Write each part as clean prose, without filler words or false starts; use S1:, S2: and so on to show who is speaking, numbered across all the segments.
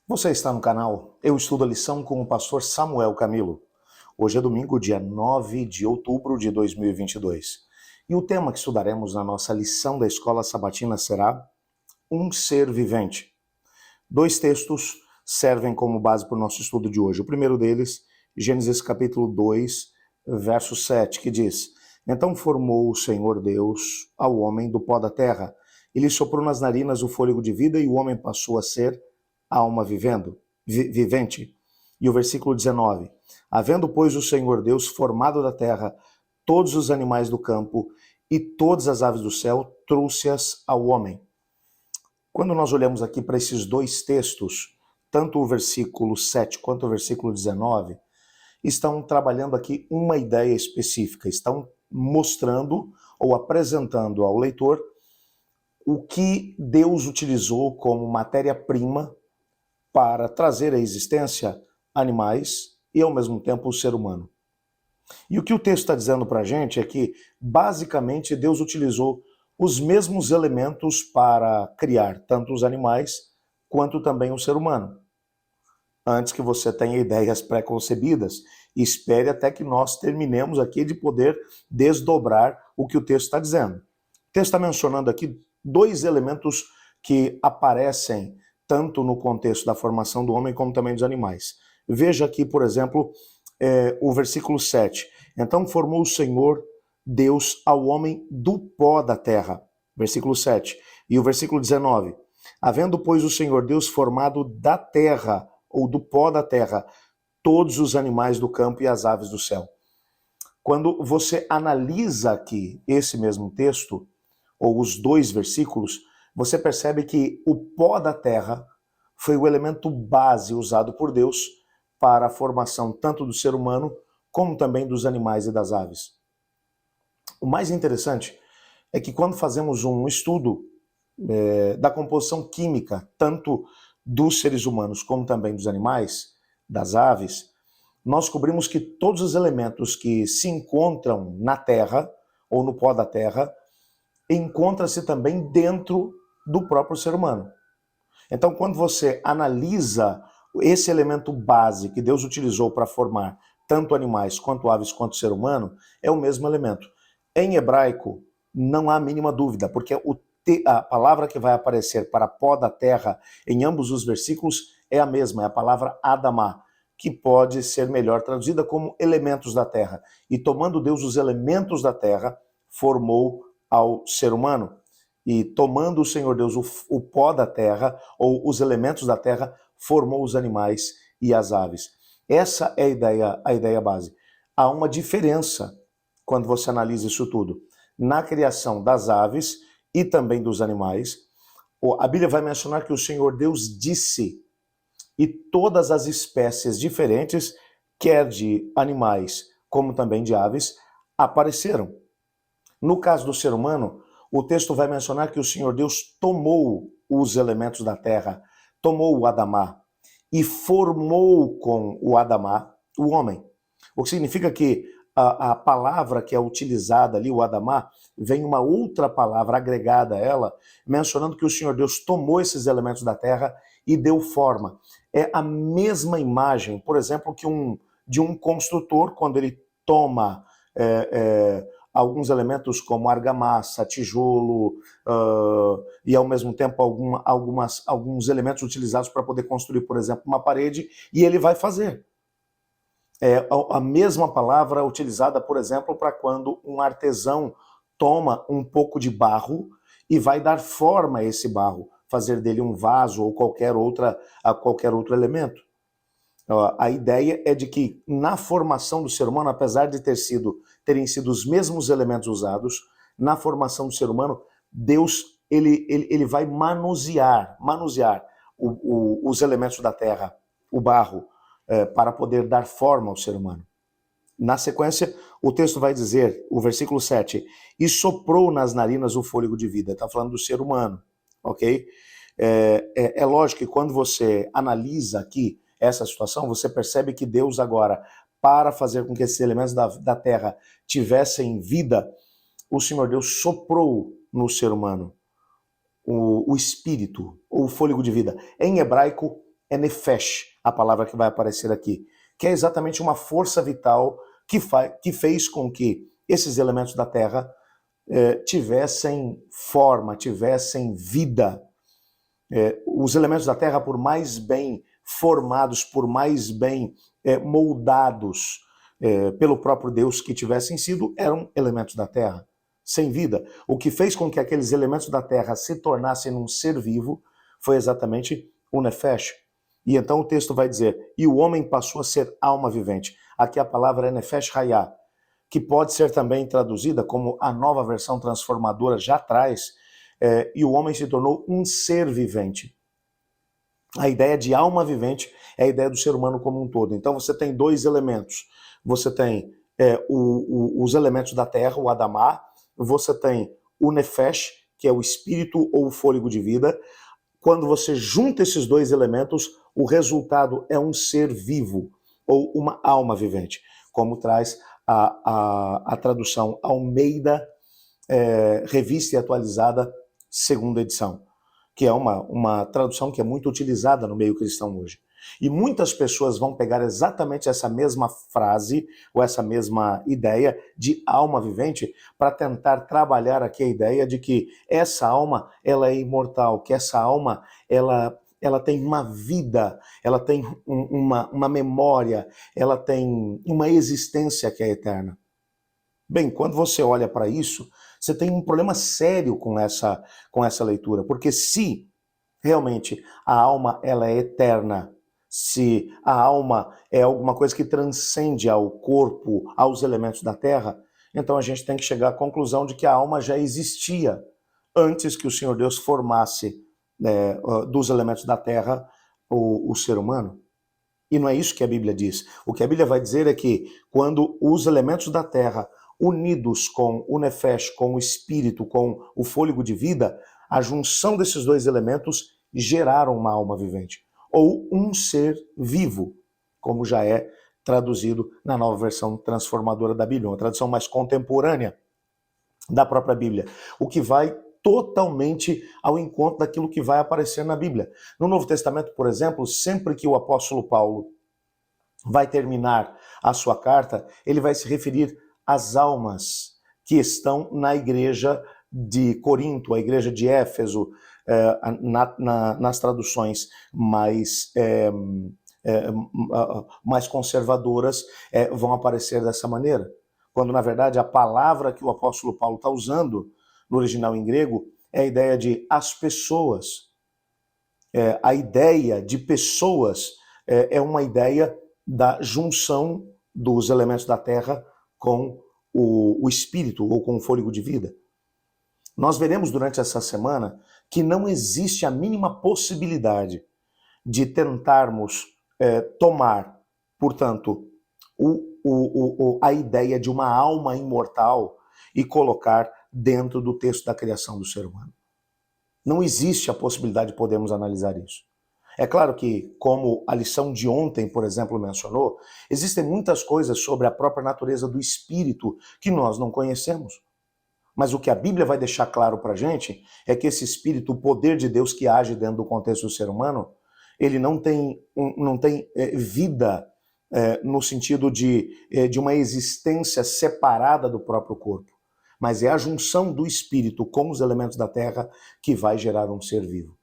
S1: Você está no canal Eu Estudo a Lição com o pastor Samuel Camilo. Hoje é domingo, dia 9 de outubro de 2022. E o tema que estudaremos na nossa lição da Escola Sabatina será Um Ser Vivente. Dois textos servem como base para o nosso estudo de hoje. O primeiro deles, Gênesis capítulo 2, verso 7, que diz: Então formou o Senhor Deus ao homem do pó da terra, e lhe soprou nas narinas o fôlego de vida, e o homem passou a ser alma vivente. E o versículo 19: Havendo, pois, o Senhor Deus formado da terra todos os animais do campo e todas as aves do céu, trouxe-as ao homem. Quando nós olhamos aqui para esses dois textos, tanto o versículo 7 quanto o versículo 19, estão trabalhando aqui uma ideia específica, estão mostrando ou apresentando ao leitor o que Deus utilizou como matéria-prima para trazer à existência animais e, ao mesmo tempo, o ser humano. E o que o texto está dizendo para a gente é que, basicamente, Deus utilizou os mesmos elementos para criar tanto os animais quanto também o ser humano. Antes que você tenha ideias pré-concebidas, espere até que nós terminemos aqui de poder desdobrar o que o texto está dizendo. O texto está mencionando aqui dois elementos que aparecem tanto no contexto da formação do homem como também dos animais. Veja aqui, por exemplo, o versículo 7. Então formou o Senhor Deus ao homem do pó da terra. Versículo 7. E o versículo 19. Havendo, pois, o Senhor Deus formado da terra, ou do pó da terra, todos os animais do campo e as aves do céu. Quando você analisa aqui esse mesmo texto, ou os dois versículos, você percebe que o pó da terra foi o elemento base usado por Deus para a formação tanto do ser humano como também dos animais e das aves. O mais interessante é que quando fazemos um estudo da composição química, tanto dos seres humanos como também dos animais, das aves, nós cobrimos que todos os elementos que se encontram na terra ou no pó da terra encontra-se também dentro do próprio ser humano. Então, quando você analisa esse elemento base que Deus utilizou para formar tanto animais quanto aves quanto ser humano, é o mesmo elemento. Em hebraico, não há a mínima dúvida, porque a palavra que vai aparecer para pó da terra em ambos os versículos é a mesma, é a palavra Adamá, que pode ser melhor traduzida como elementos da terra. E tomando Deus os elementos da terra, formou ao ser humano. E tomando o Senhor Deus o pó da terra, ou os elementos da terra, formou os animais e as aves. Essa é a ideia base. Há uma diferença quando você analisa isso tudo. Na criação das aves e também dos animais, a Bíblia vai mencionar que o Senhor Deus disse, e todas as espécies diferentes, quer de animais como também de aves, apareceram. No caso do ser humano, o texto vai mencionar que o Senhor Deus tomou os elementos da terra, tomou o Adamá e formou com o Adamá o homem. O que significa que a palavra que é utilizada ali, o Adamá, vem uma outra palavra agregada a ela, mencionando que o Senhor Deus tomou esses elementos da terra e deu forma. É a mesma imagem, por exemplo, de um construtor, quando ele toma alguns elementos como argamassa, tijolo e ao mesmo tempo alguns elementos utilizados para poder construir, por exemplo, uma parede, e ele vai fazer. É a mesma palavra utilizada, por exemplo, para quando um artesão toma um pouco de barro e vai dar forma a esse barro, fazer dele um vaso ou qualquer outro elemento. A ideia é de que na formação do ser humano, apesar de terem sido os mesmos elementos usados, na formação do ser humano, Deus ele vai manusear os elementos da terra, o barro, para poder dar forma ao ser humano. Na sequência, o texto vai dizer, o versículo 7, e soprou nas narinas o fôlego de vida. Está falando do ser humano, ok? É lógico que quando você analisa aqui essa situação, você percebe que Deus agora, para fazer com que esses elementos da terra tivessem vida, o Senhor Deus soprou no ser humano o espírito, ou o fôlego de vida. Em hebraico, é nefesh, a palavra que vai aparecer aqui, que é exatamente uma força vital que fez com que esses elementos da terra tivessem forma, tivessem vida. Os elementos da terra, por mais bem formados, por mais bem moldados pelo próprio Deus que tivessem sido, eram elementos da terra, sem vida. O que fez com que aqueles elementos da terra se tornassem um ser vivo foi exatamente o nefesh. E então o texto vai dizer, e o homem passou a ser alma vivente. Aqui a palavra é nefesh hayah, que pode ser também traduzida como a nova versão transformadora já traz, e o homem se tornou um ser vivente. A ideia de alma vivente é a ideia do ser humano como um todo. Então você tem dois elementos. Você tem os elementos da terra, o Adamá, você tem o nefesh, que é o espírito ou o fôlego de vida. Quando você junta esses dois elementos, o resultado é um ser vivo, ou uma alma vivente, como traz a tradução Almeida, revista e atualizada, segunda edição, que é uma tradução que é muito utilizada no meio cristão hoje. E muitas pessoas vão pegar exatamente essa mesma frase, ou essa mesma ideia de alma vivente, para tentar trabalhar aqui a ideia de que essa alma, ela é imortal, que essa alma, ela tem uma vida, ela tem uma memória, ela tem uma existência que é eterna. Bem, quando você olha para isso, você tem um problema sério com essa leitura, porque se realmente a alma ela é eterna, se a alma é alguma coisa que transcende ao corpo, aos elementos da terra, então a gente tem que chegar à conclusão de que a alma já existia antes que o Senhor Deus formasse dos elementos da terra o ser humano. E não é isso que a Bíblia diz. O que a Bíblia vai dizer é que quando os elementos da terra, unidos com o nefesh, com o espírito, com o fôlego de vida, a junção desses dois elementos geraram uma alma vivente, ou um ser vivo, como já é traduzido na nova versão transformadora da Bíblia, uma tradução mais contemporânea da própria Bíblia, o que vai totalmente ao encontro daquilo que vai aparecer na Bíblia. No Novo Testamento, por exemplo, sempre que o apóstolo Paulo vai terminar a sua carta, ele vai se referir às almas que estão na igreja de Corinto, a igreja de Éfeso, nas traduções mais conservadoras, vão aparecer dessa maneira. Quando, na verdade, a palavra que o apóstolo Paulo está usando no original em grego é a ideia de as pessoas. A ideia de pessoas é uma ideia da junção dos elementos da terra com o espírito ou com o fôlego de vida. Nós veremos durante essa semana que não existe a mínima possibilidade de tentarmos tomar, portanto, a ideia de uma alma imortal e colocar dentro do texto da criação do ser humano. Não existe a possibilidade de podermos analisar isso. É claro que, como a lição de ontem, por exemplo, mencionou, existem muitas coisas sobre a própria natureza do espírito que nós não conhecemos. Mas o que a Bíblia vai deixar claro para a gente é que esse espírito, o poder de Deus que age dentro do contexto do ser humano, ele não tem vida no sentido de uma existência separada do próprio corpo. Mas é a junção do espírito com os elementos da terra que vai gerar um ser vivo.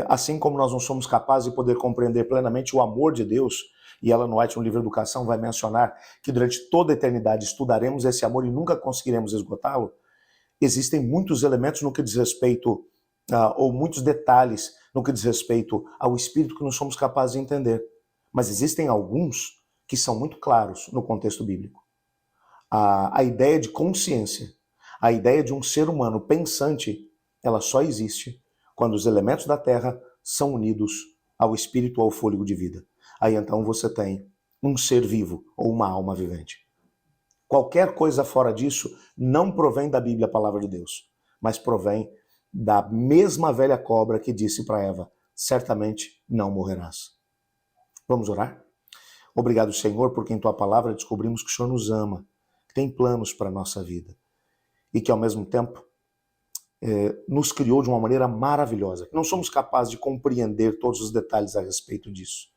S1: Assim como nós não somos capazes de poder compreender plenamente o amor de Deus, e Ellen White, no livro Educação, vai mencionar que durante toda a eternidade estudaremos esse amor e nunca conseguiremos esgotá-lo, existem muitos elementos no que diz respeito, ou muitos detalhes no que diz respeito ao espírito que não somos capazes de entender. Mas existem alguns que são muito claros no contexto bíblico. A ideia de consciência, a ideia de um ser humano pensante, ela só existe quando os elementos da terra são unidos ao espírito ou ao fôlego de vida. Aí então você tem um ser vivo ou uma alma vivente. Qualquer coisa fora disso não provém da Bíblia, a palavra de Deus, mas provém da mesma velha cobra que disse para Eva, certamente não morrerás. Vamos orar? Obrigado, Senhor, porque em Tua palavra descobrimos que o Senhor nos ama, que tem planos para a nossa vida e que ao mesmo tempo nos criou de uma maneira maravilhosa. Não somos capazes de compreender todos os detalhes a respeito disso.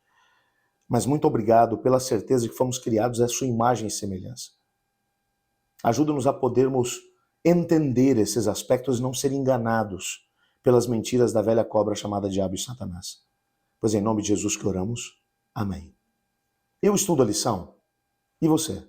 S1: Mas muito obrigado pela certeza de que fomos criados à sua imagem e semelhança. Ajuda-nos a podermos entender esses aspectos e não ser enganados pelas mentiras da velha cobra chamada Diabo e Satanás. Pois em nome de Jesus que oramos. Amém. Eu estudo a lição. E você?